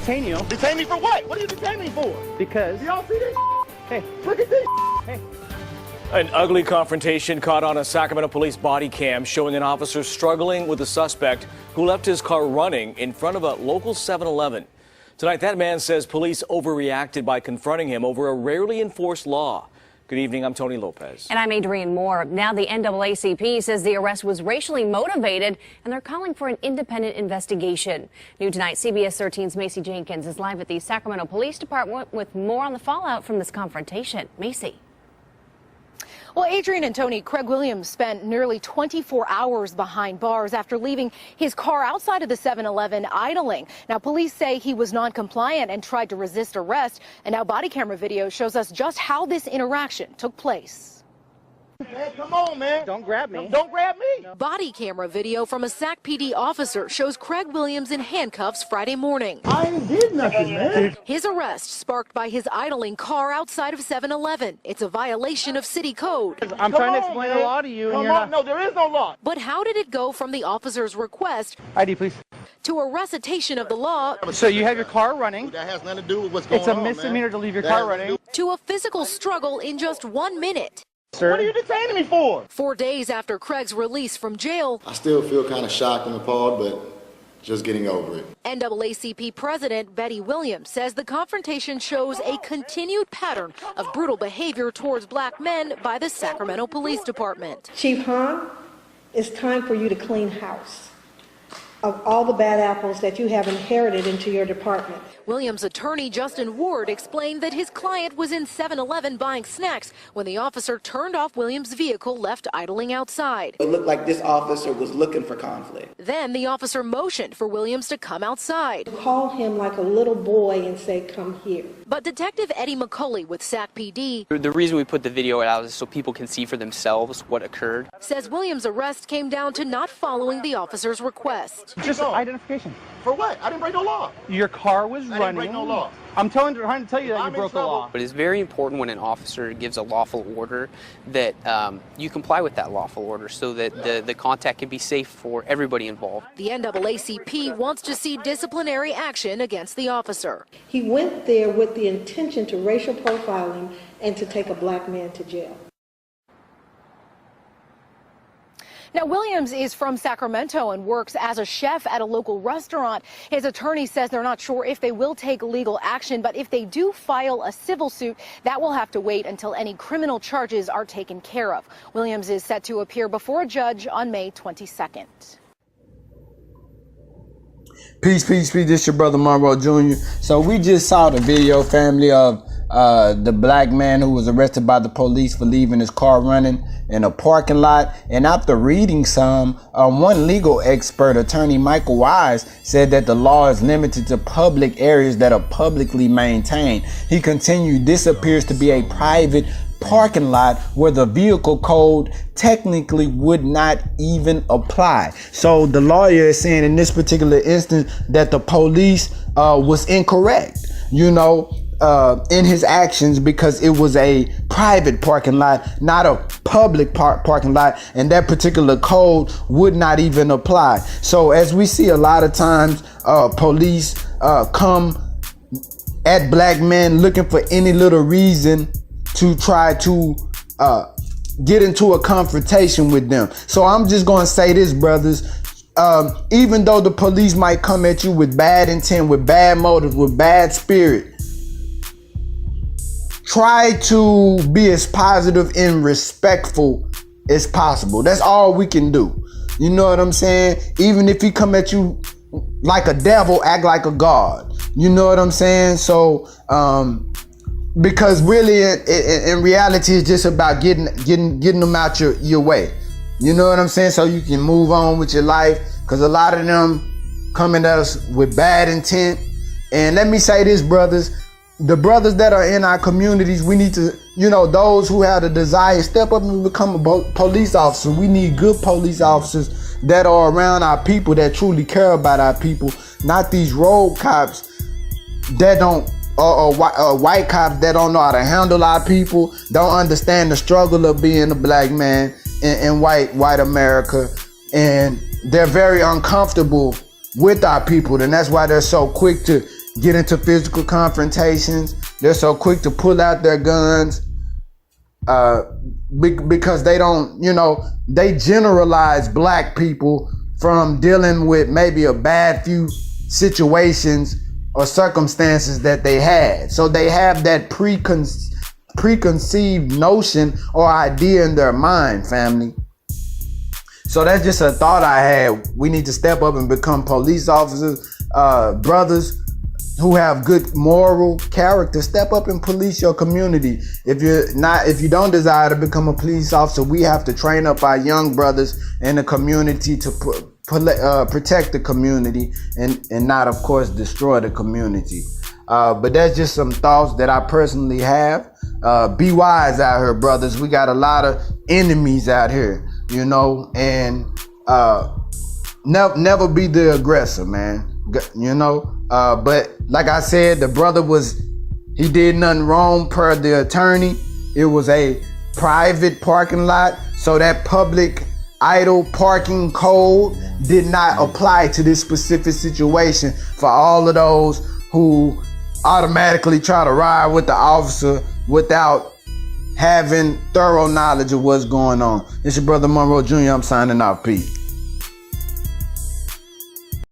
detain you. Detain me for what? What are you detaining me for? Because... Do y'all see this? Hey. Look at this. Hey. An ugly confrontation caught on a Sacramento police body cam showing an officer struggling with a suspect who left his car running in front of a local 7-Eleven. Tonight, that man says police overreacted by confronting him over a rarely enforced law. Good evening, I'm Tony Lopez. And I'm Adrienne Moore. Now the NAACP says the arrest was racially motivated, and they're calling for an independent investigation. New tonight, CBS 13's Macy Jenkins is live at the Sacramento Police Department with more on the fallout from this confrontation. Macy. Well, Adrienne and Tony, Craig Williams spent nearly 24 hours behind bars after leaving his car outside of the 7-Eleven idling. Now, police say he was non-compliant and tried to resist arrest. And now body camera video shows us just how this interaction took place. Man, come on, man. Don't grab me. Don't grab me. Body camera video from a Sac PD officer shows Craig Williams in handcuffs Friday morning. I ain't did nothing, man. His arrest sparked by his idling car outside of 7-Eleven. It's a violation of city code. I'm trying to explain the law to you. Come on. No, there is no law. But how did it go from the officer's request ID, please. to a recitation of the law So you have your car running. That has nothing to do with what's going on, It's a misdemeanor to leave your That car has to running. to a physical struggle in just 1 minute? Sir? What are you detaining me for? 4 days after Craig's release from jail, I still feel kind of shocked and appalled, but just getting over it. NAACP President Betty Williams says the confrontation shows a continued pattern of brutal behavior towards black men by the Sacramento Police Department. Chief Hahn, it's time for you to clean house of all the bad apples that you have inherited into your department. Williams' attorney Justin Ward explained that his client was in 7-Eleven buying snacks when the officer turned off Williams' vehicle left idling outside. It looked like this officer was looking for conflict. Then the officer motioned for Williams to come outside. Call him like a little boy and say, come here. But Detective Eddie McCulley with Sac PD The reason we put the video out is so people can see for themselves what occurred. says Williams' arrest came down to not following the officer's request. Just identification. For what? I didn't break no law. Your car was I running. didn't break no law. I'm trying to tell you that I'm you broke in the law. trouble. But it's very important when an officer gives a lawful order that you comply with that lawful order so that the contact can be safe for everybody involved. The NAACP wants to see disciplinary action against the officer. He went there with the intention to racial profiling and to take a black man to jail. Now, Williams is from Sacramento and works as a chef at a local restaurant. His attorney says they're not sure if they will take legal action, but if they do file a civil suit, that will have to wait until any criminal charges are taken care of. Williams is set to appear before a judge on May 22nd. Peace, peace, peace. This your brother Monroe Jr. So we just saw the video, family, of the black man who was arrested by the police for leaving his car running in a parking lot. And after reading some, one legal expert, attorney Michael Wise, said that the law is limited to public areas that are publicly maintained. He continued, this appears to be a private parking lot where the vehicle code technically would not even apply. So the lawyer is saying in this particular instance that the police was incorrect, in his actions, because it was a private parking lot, not a public parking lot, and that particular code would not even apply. So as we see a lot of times, police come at black men looking for any little reason to try to get into a confrontation with them. So I'm just going to say this, brothers. Even though the police might come at you with bad intent, with bad motives, with bad spirit, try to be as positive and respectful as possible. That's all we can do. You know what I'm saying? Even if he come at you like a devil, act like a god. You know what I'm saying? So, because really, in reality, it's just about getting them out your way. You know what I'm saying? So you can move on with your life. Because a lot of them coming at us with bad intent. And let me say this, brothers. The brothers that are in our communities, we need to, those who have the desire, step up and become a police officer. We need good police officers that are around our people, that truly care about our people. Not these road cops that don't, or white cops that don't know how to handle our people, don't understand the struggle of being a black man in white America, and they're very uncomfortable with our people, and that's why they're so quick to get into physical confrontations. They're so quick to pull out their guns because they don't, they generalize black people from dealing with maybe a bad few situations or circumstances that they had. So they have that preconceived notion or idea in their mind, family. So that's just a thought I had. We need to step up and become police officers, brothers who have good moral character. Step up and police your community. If you don't desire to become a police officer, we have to train up our young brothers in the community to protect the community and not, of course, destroy the community. But that's just some thoughts that I personally have. Be wise out here, brothers. We got a lot of enemies out here, and never be the aggressor, man. But like I said, the brother he did nothing wrong per the attorney. It was a private parking lot, so that public idle parking code did not apply to this specific situation for all of those who automatically try to ride with the officer without having thorough knowledge of what's going on. It's your brother Monroe Jr. I'm signing off. Peace.